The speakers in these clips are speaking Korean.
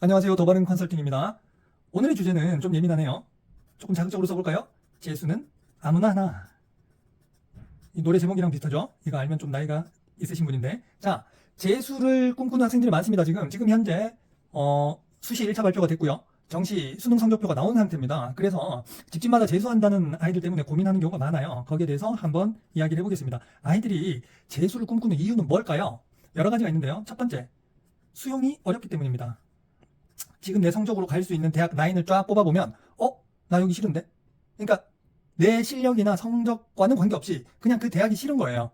안녕하세요. 더바른 컨설팅입니다. 오늘의 주제는 좀 예민하네요. 조금 자극적으로 써볼까요? 재수는 아무나 하나. 이 노래 제목이랑 비슷하죠? 이거 알면 좀 나이가 있으신 분인데. 자, 재수를 꿈꾸는 학생들이 많습니다. 지금 현재 수시 1차 발표가 됐고요. 정시 수능 성적표가 나온 상태입니다. 그래서 집집마다 재수한다는 아이들 때문에 고민하는 경우가 많아요. 거기에 대해서 한번 이야기를 해보겠습니다. 아이들이 재수를 꿈꾸는 이유는 뭘까요? 여러 가지가 있는데요. 첫 번째, 수용이 어렵기 때문입니다. 지금 내 성적으로 갈 수 있는 대학 라인을 쫙 뽑아보면 나 여기 싫은데? 그러니까 내 실력이나 성적과는 관계없이 그냥 그 대학이 싫은 거예요.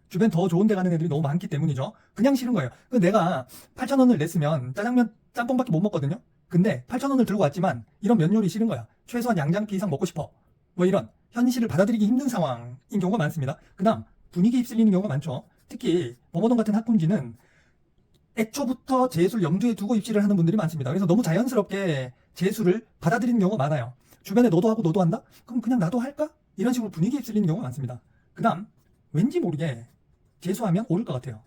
주변 더 좋은 데 가는 애들이 너무 많기 때문이죠. 그냥 싫은 거예요. 내가 8,000원을 냈으면 짜장면 짬뽕밖에 못 먹거든요. 근데 8,000원을 들고 왔지만 이런 면 요리 싫은 거야. 최소한 양장피 이상 먹고 싶어. 뭐 이런 현실을 받아들이기 힘든 상황인 경우가 많습니다. 그 다음 분위기에 휩쓸리는 경우가 많죠. 특히 모모동 같은 학군지는 애초부터 재수를 염두에 두고 입시를 하는 분들이 많습니다. 그래서 너무 자연스럽게 재수를 받아들이는 경우가 많아요. 주변에 너도 하고 너도 한다? 그럼 그냥 나도 할까? 이런 식으로 분위기에 휩쓸리는 경우가 많습니다. 그 다음 왠지 모르게 재수하면 오를 것 같아요.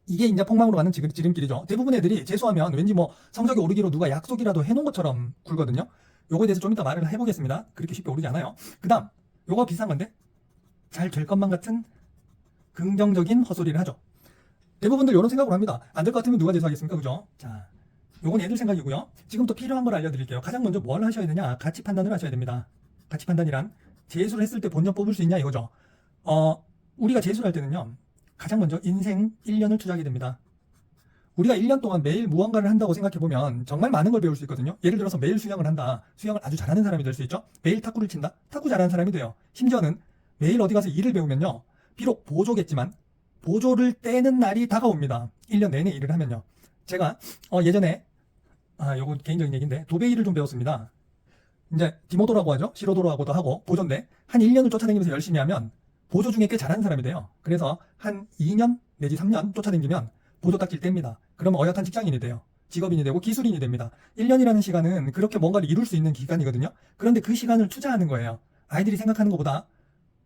이게 이제 폭망으로 가는 지름길이죠. 대부분 애들이 재수하면 왠지 뭐 성적이 오르기로 누가 약속이라도 해놓은 것처럼 굴거든요. 요거에 대해서 좀 이따 말을 해보겠습니다. 그렇게 쉽게 오르지 않아요. 그 다음 요거 비슷한 건데 잘 될 것만 같은 긍정적인 헛소리를 하죠. 대부분들 이런 생각을 합니다. 안 될 것 같으면 누가 재수하겠습니까? 그죠? 자, 요건 애들 생각이고요. 지금 또 필요한 걸 알려드릴게요. 가장 먼저 뭘 하셔야 되냐? 가치 판단을 하셔야 됩니다. 가치 판단이란 재수를 했을 때 본전 뽑을 수 있냐 이거죠. 우리가 재수를 할 때는요. 가장 먼저 인생 1년을 투자하게 됩니다. 우리가 1년 동안 매일 무언가를 한다고 생각해보면 정말 많은 걸 배울 수 있거든요. 예를 들어서 매일 수영을 한다. 수영을 아주 잘하는 사람이 될 수 있죠. 매일 탁구를 친다. 탁구 잘하는 사람이 돼요. 심지어는 매일 어디 가서 일을 배우면요. 비록 보조겠지만 보조를 떼는 날이 다가옵니다. 1년 내내 일을 하면요. 제가 예전에 요건 개인적인 얘기인데 도배일을 좀 배웠습니다. 이제 디모도라고 하죠. 시로도라고도 하고 보조인데 한 1년을 쫓아다니면서 열심히 하면 보조 중에 꽤 잘하는 사람이 돼요. 그래서 한 2년 내지 3년 쫓아다니면 보조 딱지를 뗍니다. 그러면 어엿한 직장인이 돼요. 직업인이 되고 기술인이 됩니다. 1년이라는 시간은 그렇게 뭔가를 이룰 수 있는 기간이거든요. 그런데 그 시간을 투자하는 거예요. 아이들이 생각하는 것보다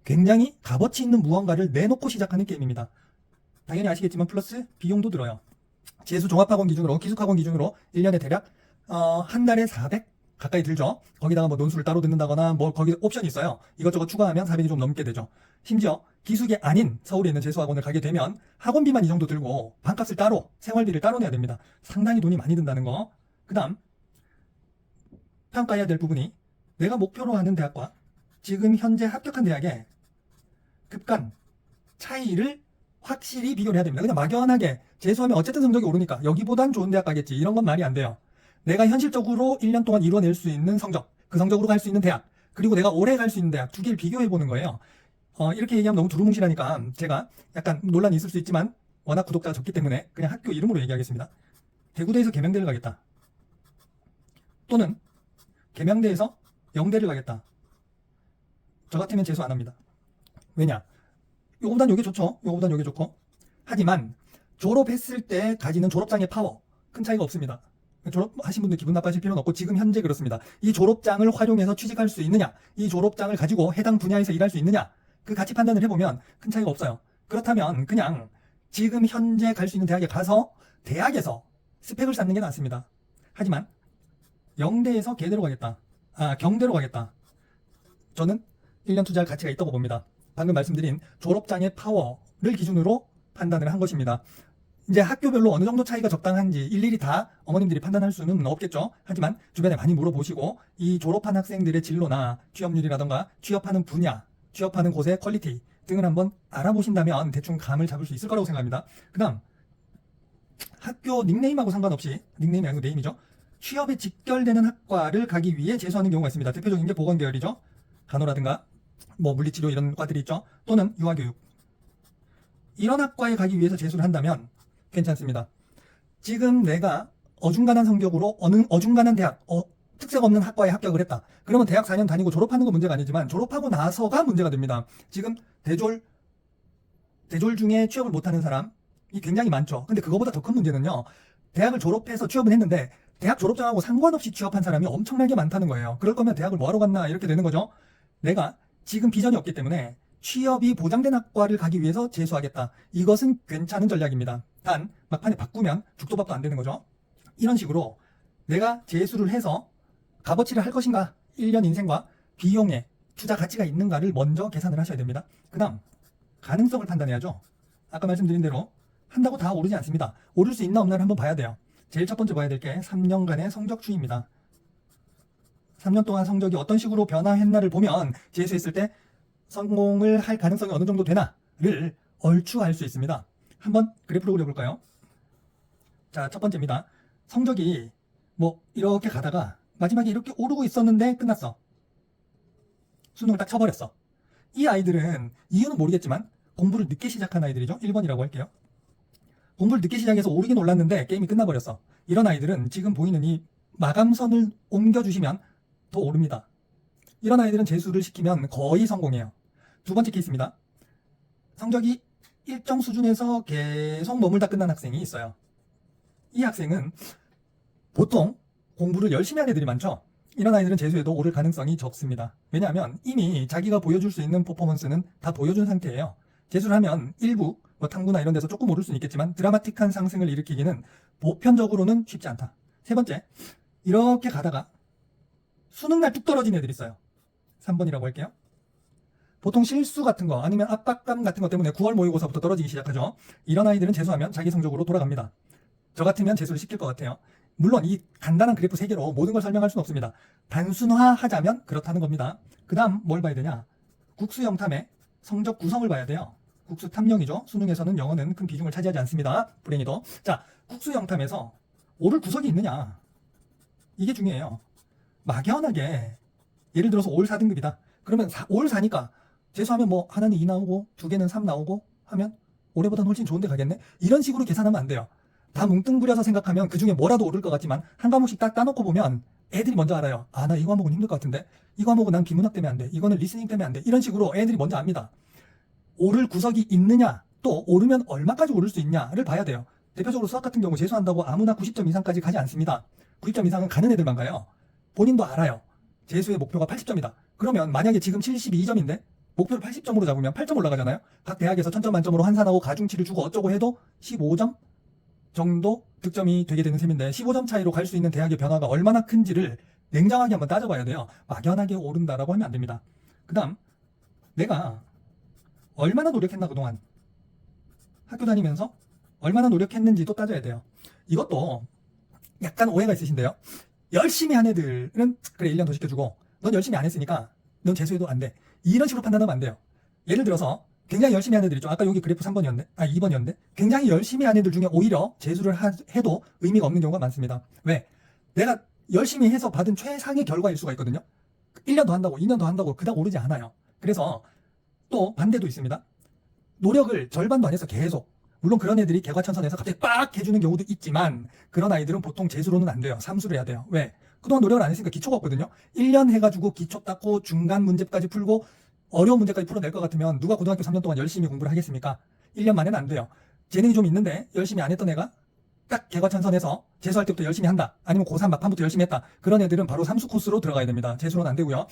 굉장히 값어치 있는 무언가를 내놓고 시작하는 게임입니다. 당연히 아시겠지만 플러스 비용도 들어요. 재수 종합학원 기준으로 기숙학원 기준으로 1년에 대략 한 달에 400 가까이 들죠. 거기다가 뭐 논술을 따로 듣는다거나 뭐 거기 옵션이 있어요. 이것저것 추가하면 400이 좀 넘게 되죠. 심지어 기숙이 아닌 서울에 있는 재수학원을 가게 되면 학원비만 이 정도 들고 반값을 따로 생활비를 따로 내야 됩니다. 상당히 돈이 많이 든다는 거. 그 다음 평가해야 될 부분이 내가 목표로 하는 대학과 지금 현재 합격한 대학의 급간 차이를 확실히 비교를 해야 됩니다. 그냥 막연하게 재수하면 어쨌든 성적이 오르니까 여기보단 좋은 대학 가겠지 이런 건 말이 안 돼요. 내가 현실적으로 1년 동안 이뤄낼 수 있는 성적, 그 성적으로 갈 수 있는 대학, 그리고 내가 오래 갈 수 있는 대학 두 개를 비교해 보는 거예요. 이렇게 얘기하면 너무 두루뭉실하니까 제가 약간 논란이 있을 수 있지만 워낙 구독자가 적기 때문에 그냥 학교 이름으로 얘기하겠습니다. 대구대에서 계명대를 가겠다. 또는 계명대에서 영대를 가겠다. 저 같으면 재수 안 합니다. 왜냐? 요거보단 요게 좋죠. 요거보단 요게 좋고. 하지만 졸업했을 때 가지는 졸업장의 파워 큰 차이가 없습니다. 졸업하신 분들 기분 나빠하실 필요는 없고 지금 현재 그렇습니다. 이 졸업장을 활용해서 취직할 수 있느냐, 이 졸업장을 가지고 해당 분야에서 일할 수 있느냐, 그 가치 판단을 해보면 큰 차이가 없어요. 그렇다면 그냥 지금 현재 갈 수 있는 대학에 가서 대학에서 스펙을 쌓는 게 낫습니다. 하지만 영대에서 계대로 가겠다, 경대로 가겠다. 저는 1년 투자할 가치가 있다고 봅니다. 방금 말씀드린 졸업장의 파워를 기준으로 판단을 한 것입니다. 이제 학교별로 어느 정도 차이가 적당한지 일일이 다 어머님들이 판단할 수는 없겠죠. 하지만 주변에 많이 물어보시고 이 졸업한 학생들의 진로나 취업률이라던가 취업하는 분야, 취업하는 곳의 퀄리티 등을 한번 알아보신다면 대충 감을 잡을 수 있을 거라고 생각합니다. 그 다음 학교 닉네임하고 상관없이, 닉네임이 아니고 네임이죠. 취업에 직결되는 학과를 가기 위해 재수하는 경우가 있습니다. 대표적인 게 보건계열이죠. 간호라든가 뭐 물리치료 이런 과들이 있죠. 또는 유아교육. 이런 학과에 가기 위해서 재수를 한다면 괜찮습니다. 지금 내가 어중간한 성적으로 어느 어중간한 대학, 특색 없는 학과에 합격을 했다. 그러면 대학 4년 다니고 졸업하는 건 문제가 아니지만 졸업하고 나서가 문제가 됩니다. 지금 대졸 중에 취업을 못하는 사람이 굉장히 많죠. 근데 그거보다 더 큰 문제는요. 대학을 졸업해서 취업은 했는데 대학 졸업장하고 상관없이 취업한 사람이 엄청나게 많다는 거예요. 그럴 거면 대학을 뭐하러 갔나 이렇게 되는 거죠. 내가 지금 비전이 없기 때문에 취업이 보장된 학과를 가기 위해서 재수하겠다. 이것은 괜찮은 전략입니다. 단 막판에 바꾸면 죽도 밥도 안 되는 거죠. 이런 식으로 내가 재수를 해서 값어치를 할 것인가, 1년 인생과 비용에 투자 가치가 있는가를 먼저 계산을 하셔야 됩니다. 그 다음 가능성을 판단해야죠. 아까 말씀드린 대로 한다고 다 오르지 않습니다. 오를 수 있나 없나를 한번 봐야 돼요. 제일 첫 번째 봐야 될 게 3년간의 성적 추이입니다. 3년 동안 성적이 어떤 식으로 변화했나를 보면 재수했을 때 성공을 할 가능성이 어느 정도 되나를 얼추 알 수 있습니다. 한번 그래프로 그려볼까요? 자, 첫 번째입니다. 성적이 뭐 이렇게 가다가 마지막에 이렇게 오르고 있었는데 끝났어. 수능을 딱 쳐버렸어. 이 아이들은 이유는 모르겠지만 공부를 늦게 시작한 아이들이죠. 1번이라고 할게요. 공부를 늦게 시작해서 오르긴 올랐는데 게임이 끝나버렸어. 이런 아이들은 지금 보이는 이 마감선을 옮겨주시면 더 오릅니다. 이런 아이들은 재수를 시키면 거의 성공해요. 두 번째 케이스입니다. 성적이 일정 수준에서 계속 머물다 끝난 학생이 있어요. 이 학생은 보통 공부를 열심히 하는 애들이 많죠. 이런 아이들은 재수에도 오를 가능성이 적습니다. 왜냐하면 이미 자기가 보여줄 수 있는 퍼포먼스는 다 보여준 상태예요. 재수를 하면 일부 뭐 탐구나 이런 데서 조금 오를 수는 있겠지만 드라마틱한 상승을 일으키기는 보편적으로는 쉽지 않다. 세 번째, 이렇게 가다가 수능날 뚝 떨어진 애들이 있어요. 3번이라고 할게요. 보통 실수 같은 거 아니면 압박감 같은 것 때문에 9월 모의고사부터 떨어지기 시작하죠. 이런 아이들은 재수하면 자기 성적으로 돌아갑니다. 저 같으면 재수를 시킬 것 같아요. 물론 이 간단한 그래프 3개로 모든 걸 설명할 수는 없습니다. 단순화하자면 그렇다는 겁니다. 그 다음 뭘 봐야 되냐? 국수 영탐의 성적 구성을 봐야 돼요. 국수 탐령이죠. 수능에서는 영어는 큰 비중을 차지하지 않습니다. 불행히도. 자, 국수 영탐에서 오를 구석이 있느냐? 이게 중요해요. 막연하게 예를 들어서 올 4등급이다. 그러면 올 4니까 재수하면 뭐 하나는 2 나오고 2개는 3 나오고 하면 올해보다는 훨씬 좋은 데 가겠네? 이런 식으로 계산하면 안 돼요. 다 뭉뚱그려서 생각하면 그 중에 뭐라도 오를 것 같지만 한 과목씩 딱 따놓고 보면 애들이 먼저 알아요. 아, 나 이 과목은 힘들 것 같은데 이 과목은 난 비문학 때문에 안 돼. 이거는 리스닝 때문에 안 돼. 이런 식으로 애들이 먼저 압니다. 오를 구석이 있느냐, 또 오르면 얼마까지 오를 수 있냐를 봐야 돼요. 대표적으로 수학 같은 경우 재수한다고 아무나 90점 이상까지 가지 않습니다. 90점 이상은 가는 애들만 가요. 본인도 알아요. 재수의 목표가 80점이다. 그러면 만약에 지금 72점인데 목표를 80점으로 잡으면 8점 올라가잖아요. 각 대학에서 천점 만점으로 환산하고 가중치를 주고 어쩌고 해도 15점 정도 득점이 되게 되는 셈인데 15점 차이로 갈 수 있는 대학의 변화가 얼마나 큰지를 냉정하게 한번 따져봐야 돼요. 막연하게 오른다라고 하면 안 됩니다. 그 다음 내가 얼마나 노력했나 그동안 학교 다니면서 얼마나 노력했는지도 따져야 돼요. 이것도 약간 오해가 있으신데요. 열심히 한 애들은 그래 1년 더 시켜주고 넌 열심히 안 했으니까 넌 재수해도 안 돼. 이런 식으로 판단하면 안 돼요. 예를 들어서 굉장히 열심히 한 애들 있죠. 아까 여기 그래프 2번이었는데 굉장히 열심히 한 애들 중에 오히려 재수를 해도 의미가 없는 경우가 많습니다. 왜? 내가 열심히 해서 받은 최상의 결과일 수가 있거든요. 1년 더 한다고 2년 더 한다고 그닥 오르지 않아요. 그래서 또 반대도 있습니다. 노력을 절반도 안 해서 계속, 물론 그런 애들이 개과천선해서 갑자기 빡 해주는 경우도 있지만 그런 아이들은 보통 재수로는 안 돼요. 삼수를 해야 돼요. 왜? 그동안 노력을 안 했으니까 기초가 없거든요. 1년 해가지고 기초 닦고 중간 문제까지 풀고 어려운 문제까지 풀어낼 것 같으면 누가 고등학교 3년 동안 열심히 공부를 하겠습니까? 1년 만에는 안 돼요. 재능이 좀 있는데 열심히 안 했던 애가 딱 개과천선해서 재수할 때부터 열심히 한다. 아니면 고3 막판부터 열심히 했다. 그런 애들은 바로 삼수 코스로 들어가야 됩니다. 재수로는 안 되고요.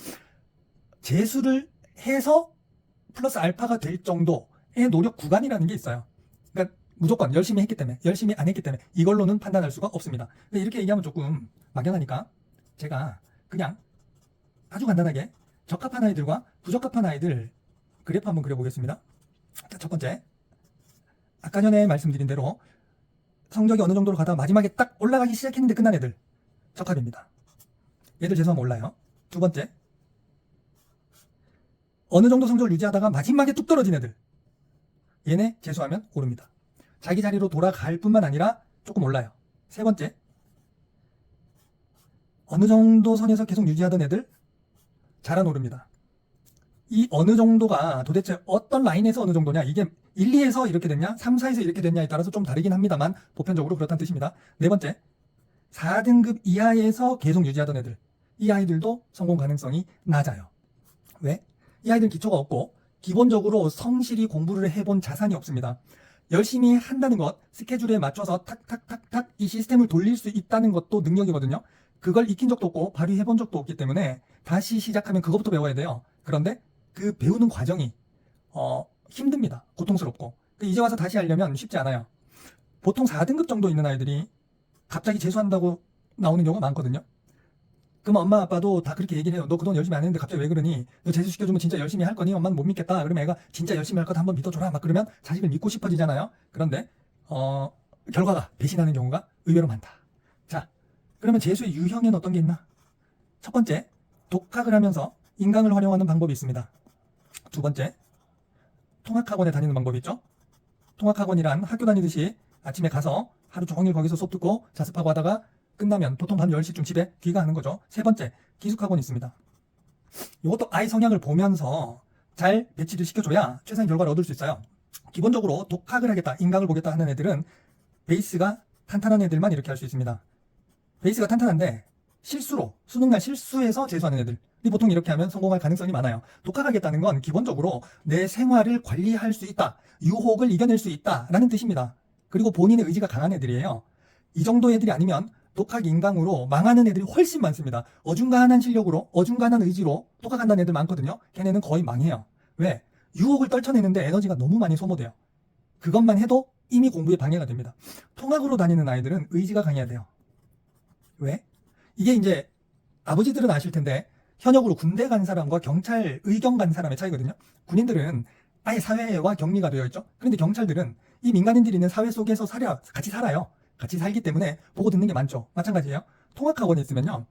재수를 해서 플러스 알파가 될 정도의 노력 구간이라는 게 있어요. 그러니까 무조건 열심히 했기 때문에, 열심히 안 했기 때문에 이걸로는 판단할 수가 없습니다. 근데 이렇게 얘기하면 조금 막연하니까 제가 그냥 아주 간단하게 적합한 아이들과 부적합한 아이들 그래프 한번 그려보겠습니다. 자, 첫 번째, 아까 전에 말씀드린 대로 성적이 어느 정도로 가다가 마지막에 딱 올라가기 시작했는데 끝난 애들 적합입니다. 얘들 재수하면 올라요. 두 번째, 어느 정도 성적을 유지하다가 마지막에 뚝 떨어진 애들, 얘네 재수하면 오릅니다. 자기 자리로 돌아갈 뿐만 아니라 조금 올라요. 세 번째, 어느 정도 선에서 계속 유지하던 애들 잘 안 오릅니다. 이 어느 정도가 도대체 어떤 라인에서 어느 정도냐, 이게 1, 2에서 이렇게 됐냐 3, 4에서 이렇게 됐냐에 따라서 좀 다르긴 합니다만 보편적으로 그렇다는 뜻입니다. 네 번째, 4등급 이하에서 계속 유지하던 애들, 이 아이들도 성공 가능성이 낮아요. 왜? 이 아이들은 기초가 없고 기본적으로 성실히 공부를 해본 자산이 없습니다. 열심히 한다는 것, 스케줄에 맞춰서 탁탁탁탁 이 시스템을 돌릴 수 있다는 것도 능력이거든요. 그걸 익힌 적도 없고 발휘해본 적도 없기 때문에 다시 시작하면 그것부터 배워야 돼요. 그런데 그 배우는 과정이 힘듭니다. 고통스럽고. 이제 와서 다시 하려면 쉽지 않아요. 보통 4등급 정도 있는 아이들이 갑자기 재수한다고 나오는 경우가 많거든요. 그럼 엄마 아빠도 다 그렇게 얘기를 해요. 너 그동안 열심히 안 했는데 갑자기 왜 그러니? 너 재수시켜주면 진짜 열심히 할 거니? 엄마는 못 믿겠다. 그러면 애가 진짜 열심히 할 거다 한번 믿어줘라. 막 그러면 자식을 믿고 싶어지잖아요. 그런데 결과가 배신하는 경우가 의외로 많다. 자, 그러면 재수의 유형에는 어떤 게 있나? 첫 번째, 독학을 하면서 인강을 활용하는 방법이 있습니다. 두 번째, 통학학원에 다니는 방법이 있죠. 통학학원이란 학교 다니듯이 아침에 가서 하루 종일 거기서 수업 듣고 자습하고 하다가 끝나면 보통 밤 10시쯤 집에 귀가하는 거죠. 세 번째, 기숙학원이 있습니다. 이것도 아이 성향을 보면서 잘 배치를 시켜줘야 최상의 결과를 얻을 수 있어요. 기본적으로 독학을 하겠다, 인강을 보겠다 하는 애들은 베이스가 탄탄한 애들만 이렇게 할 수 있습니다. 베이스가 탄탄한데 실수로, 수능날 실수해서 재수하는 애들이 보통 이렇게 하면 성공할 가능성이 많아요. 독학하겠다는 건 기본적으로 내 생활을 관리할 수 있다, 유혹을 이겨낼 수 있다라는 뜻입니다. 그리고 본인의 의지가 강한 애들이에요. 이 정도 애들이 아니면 독학 인강으로 망하는 애들이 훨씬 많습니다. 어중간한 실력으로, 어중간한 의지로 독학한다는 애들 많거든요. 걔네는 거의 망해요. 왜? 유혹을 떨쳐내는데 에너지가 너무 많이 소모돼요. 그것만 해도 이미 공부에 방해가 됩니다. 통학으로 다니는 아이들은 의지가 강해야 돼요. 왜? 이게 이제 아버지들은 아실 텐데 현역으로 군대 간 사람과 경찰 의경 간 사람의 차이거든요. 군인들은 아예 사회와 격리가 되어 있죠. 그런데 경찰들은 이 민간인들이 있는 사회 속에서 같이 살아요. 같이 살기 때문에 보고 듣는 게 많죠. 마찬가지예요. 통학학원에 있으면요,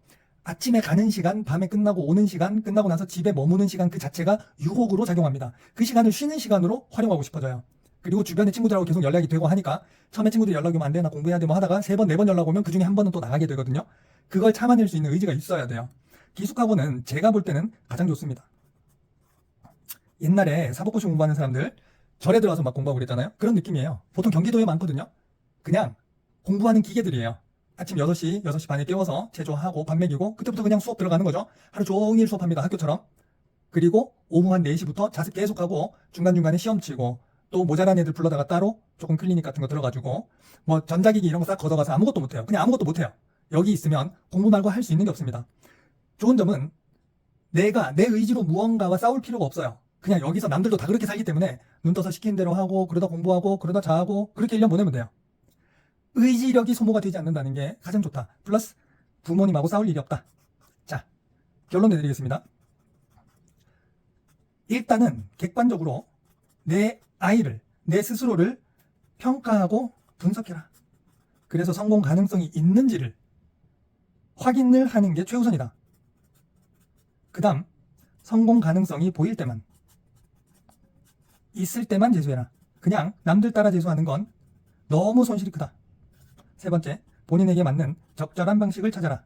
아침에 가는 시간, 밤에 끝나고 오는 시간, 끝나고 나서 집에 머무는 시간 그 자체가 유혹으로 작용합니다. 그 시간을 쉬는 시간으로 활용하고 싶어져요. 그리고 주변의 친구들하고 계속 연락이 되고 하니까 처음에 친구들이 연락이 오면 안 돼, 나 공부해야 돼 뭐 하다가 3번, 4번 연락 오면 그중에 한 번은 또 나가게 되거든요. 그걸 참아낼 수 있는 의지가 있어야 돼요. 기숙학원은 제가 볼 때는 가장 좋습니다. 옛날에 사법고시 공부하는 사람들 절에 들어와서 막 공부하고 그랬잖아요. 그런 느낌이에요. 보통 경기도에 많거든요. 그냥 공부하는 기계들이에요. 아침 6시, 6시 반에 깨워서 제조하고 밥 먹이고 그때부터 그냥 수업 들어가는 거죠. 하루 종일 수업합니다. 학교처럼. 그리고 오후 한 4시부터 자습 계속하고 중간중간에 시험 치고 또 모자란 애들 불러다가 따로 조금 클리닉 같은 거 들어가지고 뭐 전자기기 이런 거 싹 걷어가서 아무것도 못해요. 그냥 아무것도 못해요. 여기 있으면 공부 말고 할 수 있는 게 없습니다. 좋은 점은 내가 내 의지로 무언가와 싸울 필요가 없어요. 그냥 여기서 남들도 다 그렇게 살기 때문에 눈 떠서 시키는 대로 하고 그러다 공부하고 그러다 자고 그렇게 1년 보내면 돼요. 의지력이 소모가 되지 않는다는 게 가장 좋다. 플러스 부모님하고 싸울 일이 없다. 자, 결론 내드리겠습니다. 일단은 객관적으로 내 아이를, 내 스스로를 평가하고 분석해라. 그래서 성공 가능성이 있는지를 확인을 하는 게 최우선이다. 그 다음 성공 가능성이 보일 때만, 있을 때만 재수해라. 그냥 남들 따라 재수하는 건 너무 손실이 크다. 세 번째, 본인에게 맞는 적절한 방식을 찾아라.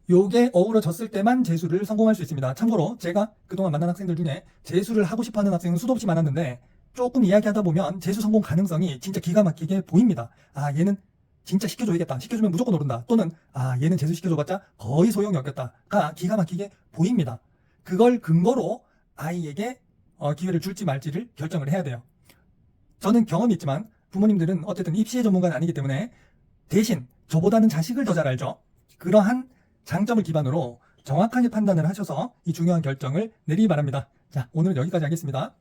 요게 어우러졌을 때만 재수를 성공할 수 있습니다. 참고로 제가 그동안 만난 학생들 중에 재수를 하고 싶어하는 학생은 수도 없이 많았는데 조금 이야기하다 보면 재수 성공 가능성이 진짜 기가 막히게 보입니다. 아, 얘는 진짜 시켜줘야겠다. 시켜주면 무조건 오른다. 또는 아, 얘는 재수 시켜줘봤자 거의 소용이 없겠다가 기가 막히게 보입니다. 그걸 근거로 아이에게 기회를 줄지 말지를 결정을 해야 돼요. 저는 경험이 있지만 부모님들은 어쨌든 입시의 전문가는 아니기 때문에 대신 저보다는 자식을 더 잘 알죠. 그러한 장점을 기반으로 정확하게 판단을 하셔서 이 중요한 결정을 내리기 바랍니다. 자, 오늘은 여기까지 하겠습니다.